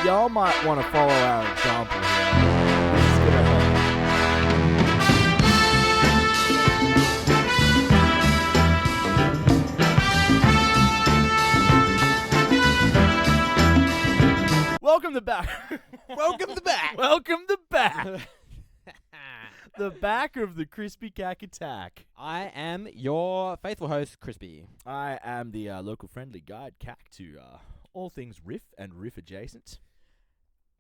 Y'all might want to follow our example here. It's gonna help. Welcome to back. Welcome to back. Welcome to back. The back of the Crispy Cack Attack. I am your faithful host, Crispy. I am the local friendly guide, Cack, to all things riff and riff adjacent.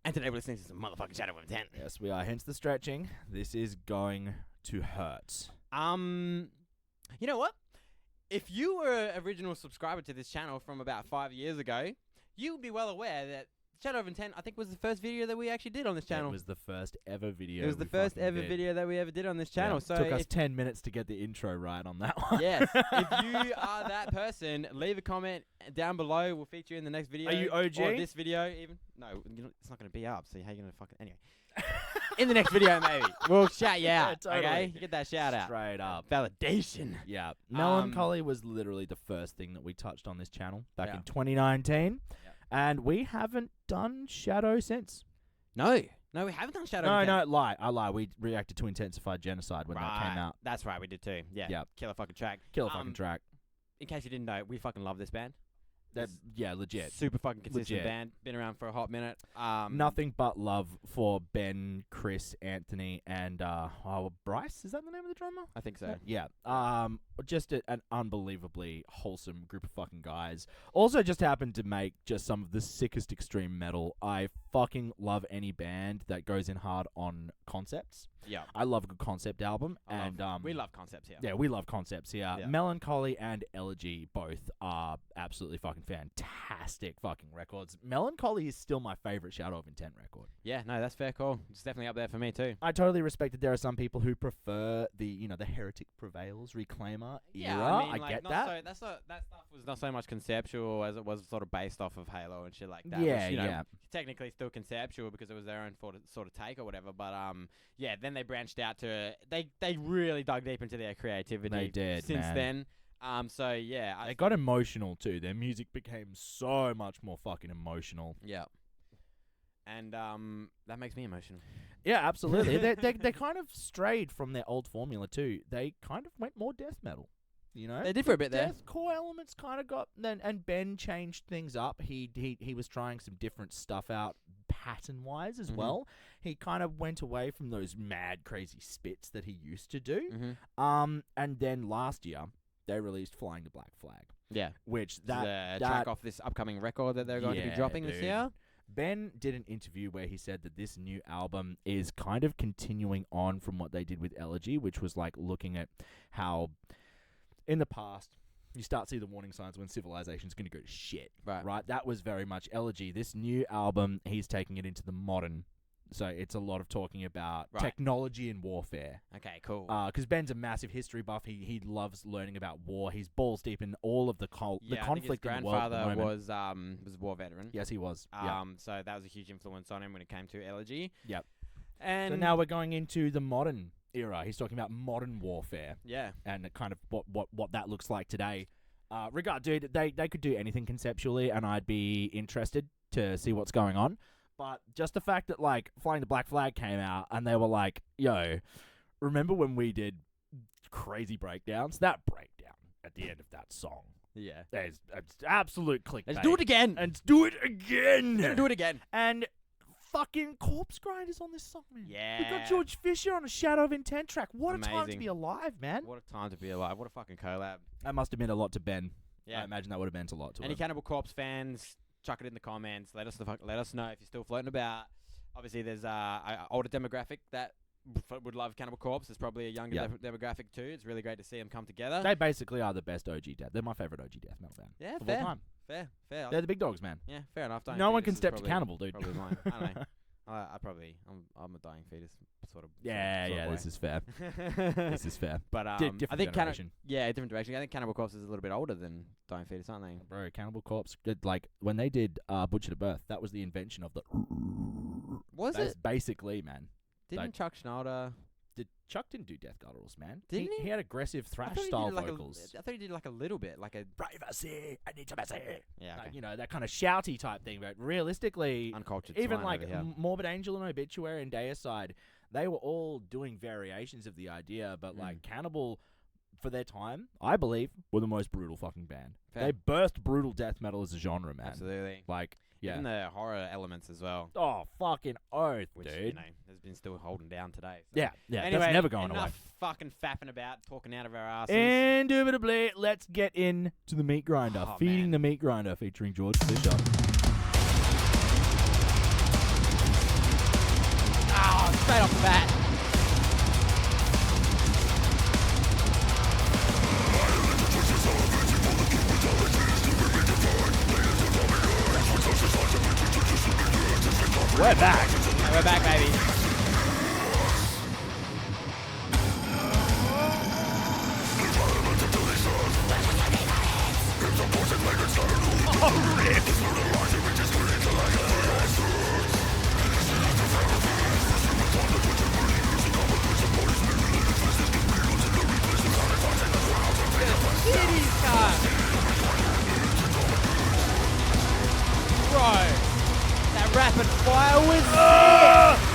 And today we're listening to some motherfucking Shadow of Intent. Yes, we are. Hence the stretching. This is going to hurt. You know what? If you were an original subscriber to this channel from about 5 years ago, you would be well aware that Shadow of Intent, I think, was the first video that we actually did on this channel. It was the first ever video. It was the first ever video that we ever did on this channel. Yeah, So took us 10 minutes to get the intro right on that one. yes, if you are that person, leave a comment down below. We'll feature you in the next video. Are you OG? Or this video, even. No, it's not going to be up, so how are you going to fucking... Anyway. In the next video, maybe. We'll shout you out, totally. okay? Get that shout out. Straight up. Validation. Yeah. Melancholy was literally the first thing that we touched on this channel back Yeah. in 2019. And we haven't done Shadow since. No, we haven't done Shadow of Intent. I lie. We reacted to Intensified Genocide when that came out. That's right, we did too. Yeah. Yep. Killer fucking track. Killer fucking track. In case you didn't know, we fucking love this band. Yeah, legit. Super fucking consistent Legit. band. Been around for a hot minute. Nothing but love for Ben, Chris, Anthony, and Bryce. Is that the name of the drummer? I think so. Yeah. Just an unbelievably wholesome group of fucking guys. Also just happened to make just some of the sickest extreme metal. I fucking love any band that goes in hard on concepts. Yeah. I love a good concept album. We love concepts here. Yeah, we love concepts here. Yeah. Melancholy and Elegy both are absolutely fucking fantastic fucking records. Melancholy is still my favorite Shadow of Intent record. Yeah, no, that's fair call. It's definitely up there for me too. I totally respect that there are some people who prefer the Heretic Prevails, Reclaimer Yeah, era. I mean, get not that. that stuff was not so much conceptual as it was sort of based off of Halo and shit like that. Yeah, which, yeah. Technically still conceptual because it was their own sort of take or whatever. But yeah, then they branched out to they really dug deep into their creativity. They did, since man. then. So yeah, They got emotional too. Their music became so much more fucking emotional. yeah. And that makes me emotional. Yeah, absolutely. they kind of strayed from their old formula too. They kind of went more death metal. You know, They did for a bit there. Deathcore elements kind of got and Ben changed things up. He was trying some different stuff out pattern wise as well. He kind of went away from those mad crazy spits that he used to do. And then last year they released Flying the Black Flag. Yeah, Which the track off this upcoming record that they're going to be dropping this year. Ben did an interview where he said that this new album is kind of continuing on from what they did with Elegy, which was like looking at how in the past you start to see the warning signs when civilization's going to go to shit. Right? That was very much Elegy. This new album, he's taking it into the modern. So it's a lot of talking about technology and warfare. Okay, cool. Because Ben's a massive history buff. He loves learning about war. He's balls deep in all of the conflict in the world at the moment. Was a war veteran. Yes, he was. So that was a huge influence on him when it came to Elegy. Yep. And so now we're going into the modern era. He's talking about modern warfare. Yeah. And kind of what that looks like today. Dude, they could do anything conceptually, and I'd be interested to see what's going on. But just the fact that, like, Flying the Black Flag came out, and they were like, yo, remember when we did crazy breakdowns? That breakdown at the end of that song. Yeah. It's absolute clickbait. Let's do it again. And do it again. Do it again. And fucking Corpsegrinder's on this song, man. Yeah. We got George Fisher on a Shadow of Intent track. What a time to Amazing. be alive, man. What a time to be alive. What a fucking collab. That must have meant a lot to Ben. Yeah. I imagine that would have meant a lot to Any him. Cannibal Corpse fans, chuck it in the comments. Let us know if you're still floating about. Obviously, there's an older demographic that would love Cannibal Corpse. There's probably a younger demographic too. It's really great to see them come together. They basically are the best OG death. They're my favorite OG death metal band. Yeah, of fair. all time. Fair. They're the big dogs, man. Yeah, fair enough. Dying No one Fetus can is step to probably- Cannibal, dude. Probably mine. I don't know. I'm a Dying Fetus sort of. Yeah, this is fair. This is fair. But Different I think generation. different direction. I think Cannibal Corpse is a little bit older than Dying Fetus, aren't they? Bro, Cannibal Corpse, like, when they did Butcher to Birth, that was the invention of the... Was That's it? basically, man. Didn't Chuck Schneider Chuck didn't do death gutturals, man. Didn't he? He had aggressive thrash thought he style did like vocals. I thought he did like a little bit, like a Privacy, I need privacy. yeah, okay. Like, you know, that kind of shouty type thing. But realistically, Uncultured even swine like over here. Morbid Angel and Obituary and Deicide, they were all doing variations of the idea. But like Cannibal, for their time, I believe, were the most brutal fucking band. Fair. They birthed brutal death metal as a genre, man. Absolutely. Like, yeah. Even the horror elements as well. Oh, fucking oath, Which, dude. you know, has been still holding down today. So. Yeah, Anyway, that's never going enough away. fucking fapping about, talking out of our asses. Indubitably, let's get into the Meatgrinder. Oh, Feeding man. the Meatgrinder featuring George Fisher. Oh, straight off the bat. We're back. Yeah, we're back, baby. Oh, riffs. Titties, car. Bro, that rapid fire was sick.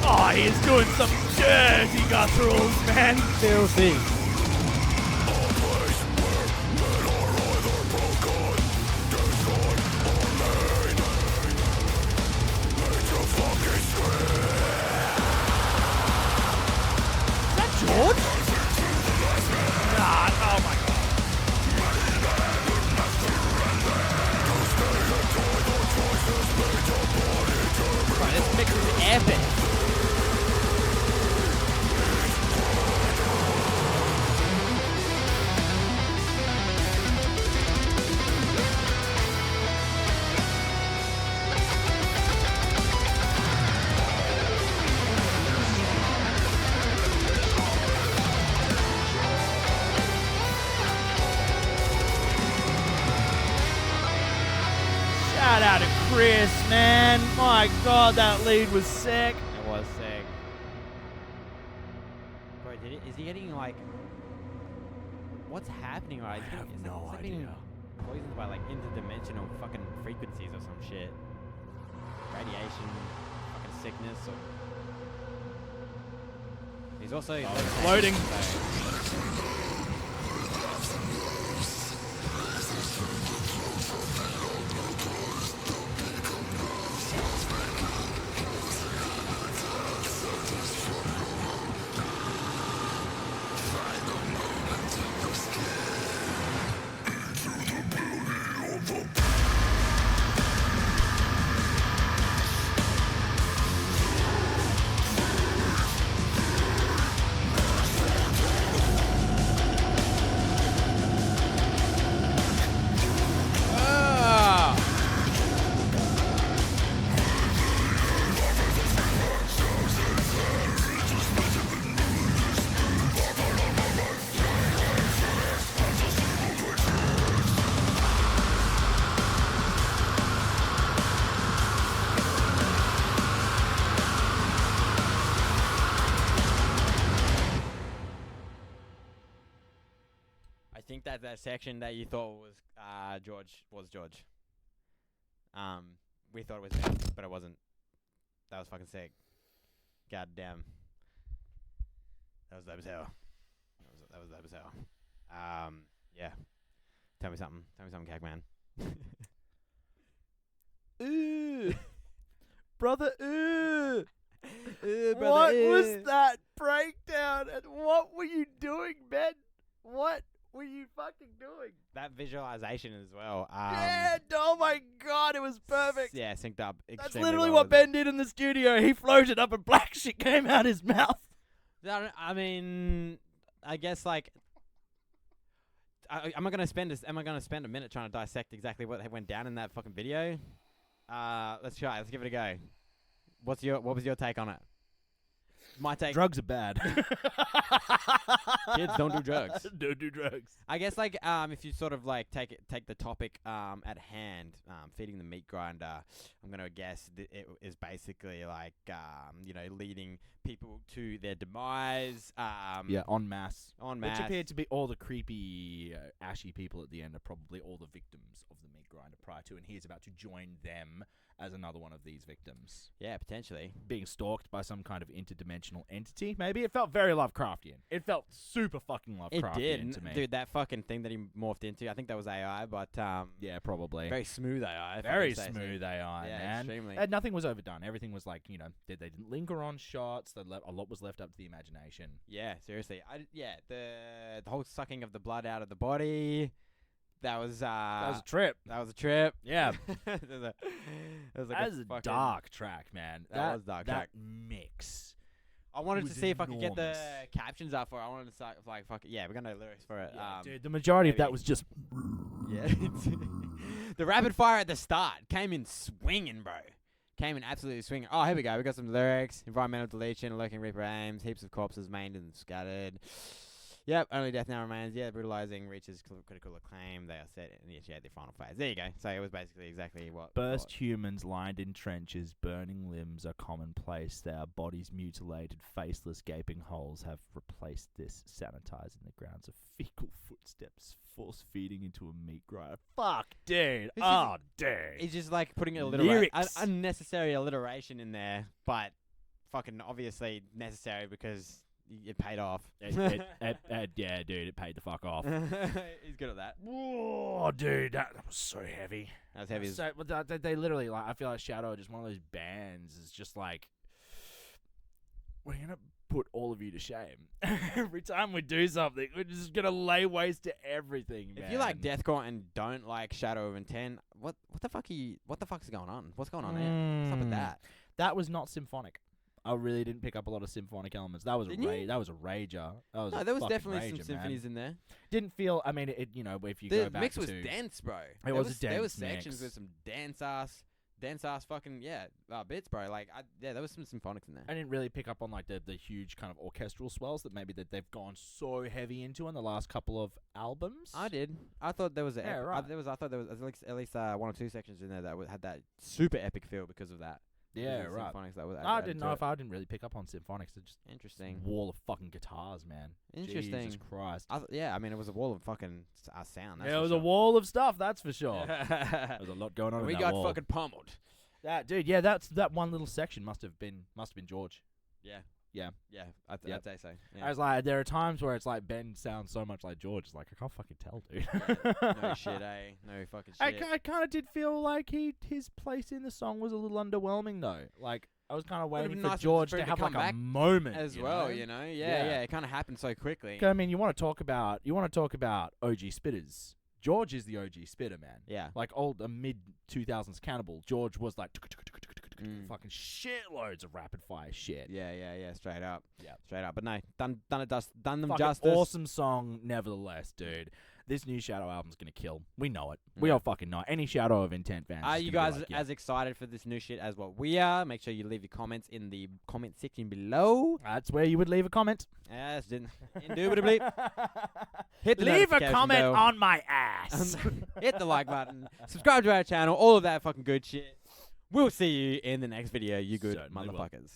Oh, he's doing some dirty gutturals, man. Filthy. Is that George? Nah, oh my god. Bro, this mix is epic. Shout out to Chris, man. My god, that lead was sick. It was sick. Bro, is he getting like... What's happening right? I have no is he being idea. poisoned by like interdimensional fucking frequencies or some shit? Radiation, fucking sickness, or... He's also... Floating. That section that you thought was George. We thought it was him, but it wasn't. That was fucking sick. God damn. That was dope as hell. That was dope as hell. Yeah. Tell me something, Cagman. Ooh. Brother, Brother, what was that breakdown? And what were you doing, Ben? What were you fucking doing? That visualization as well. Yeah, oh my God, it was perfect. Yeah, synced up. That's literally what Ben did in the studio. He floated up and black shit came out his mouth. I mean, I guess like, am I gonna spend a minute trying to dissect exactly what went down in that fucking video? Let's try. Let's give it a go. What was your take on it? My take. Drugs are bad. Kids, don't do drugs. Don't do drugs. I guess like if you sort of like take the topic at hand, feeding the meat grinder, I'm gonna guess that it is basically like leading people to their demise. Yeah, en masse. Which appeared to be all the creepy, ashy people at the end are probably all the victims of the meat grinder prior to, and he's about to join them as another one of these victims. Yeah, potentially. Being stalked by some kind of interdimensional entity, maybe? It felt very Lovecraftian. It felt super fucking Lovecraftian to me. Dude, that fucking thing that he morphed into, I think that was AI, but yeah, probably. very smooth AI. Very smooth AI, yeah, man. Extremely. And nothing was overdone. Everything was like, they didn't linger on shots. A lot was left up to the imagination. Yeah, seriously. The whole sucking of the blood out of the body. That was a trip. That was a trip. Yeah. That was a dark track, man. That was a dark track. Mix. I wanted to see if I could get the enormous. captions up for it. I wanted to start like fuck it. Yeah, we're gonna know lyrics for it. Yeah, dude, the majority of that was just. Yeah. The rapid fire at the start came in swinging, bro. Came in absolutely swinging. Oh, here we go. We got some lyrics. Environmental deletion, lurking reaper aims, heaps of corpses maimed and scattered. Yep, only death now remains. Yeah, brutalizing reaches critical acclaim. They are set and initiate their final phase. There you go. So it was basically exactly what. Burst humans lined in trenches, burning limbs are commonplace. Their bodies mutilated, faceless, gaping holes have replaced this, sanitizing the grounds of fecal footsteps, force feeding into a meat grinder. Fuck, dude. Dude. It's just like putting unnecessary alliteration in there, but fucking obviously necessary because. It paid off. Yeah, dude, it paid the fuck off. He's good at that. Oh, dude, that was so heavy. That was heavy. So, they literally, like, I feel like Shadow are just one of those bands. It's just like, we're gonna put all of you to shame. Every time we do something, we're just gonna lay waste to everything, man. If you like deathcore and don't like Shadow of Intent, what the fuck is going on? What's going on there? What's up with that? That was not symphonic. I really didn't pick up a lot of symphonic elements. That was that was a rager. There was definitely some symphonies in there. Didn't feel. I mean, if you go back to the mix was dense, bro. It was a dense There was mix. sections with some dense ass fucking bits, bro. Like there was some symphonics in there. I didn't really pick up on like the huge kind of orchestral swells that maybe that they've gone so heavy into in the last couple of albums. I did. I thought there was right. I thought there was at least 1 or 2 sections in there that had that super epic feel because of that. Yeah, right. I didn't know if I didn't really pick up on symphonics. It's just interesting. Wall of fucking guitars, man. Interesting. Jesus Christ. I mean, it was a wall of fucking sound. That's it was a wall of stuff. That's for sure. There's a lot going on. We in that got wall. fucking pummeled. Dude. Yeah, that one little section must have been George. Yeah. Yeah. Yeah, I'd say so. Yeah. I was like, there are times where it's like Ben sounds so much like George. It's like, I can't fucking tell, dude. No shit, eh? No fucking shit. I kind of did feel like his place in the song was a little underwhelming, though. Like, I was kind of waiting for George to have like a moment as well, you know? Yeah. It kind of happened so quickly. I mean, you want to talk about OG spitters. George is the OG spitter, man. Yeah. Like mid 2000s Cannibal. George was like fucking shitloads of rapid fire shit. Yeah. Straight up. Yeah. Straight up. But no, done them fucking justice. Awesome song, nevertheless, dude. This new Shadow album's gonna kill. We know it. We all fucking know it. Any Shadow of Intent fans. Are you guys as excited for this new shit as what we are? Make sure you leave your comments in the comment section below. That's where you would leave a comment. Yes, indubitably. Hit the leave a notification comment bell. on my ass. Hit the like button. Subscribe to our channel. All of that fucking good shit. We'll see you in the next video, you good Certainly motherfuckers.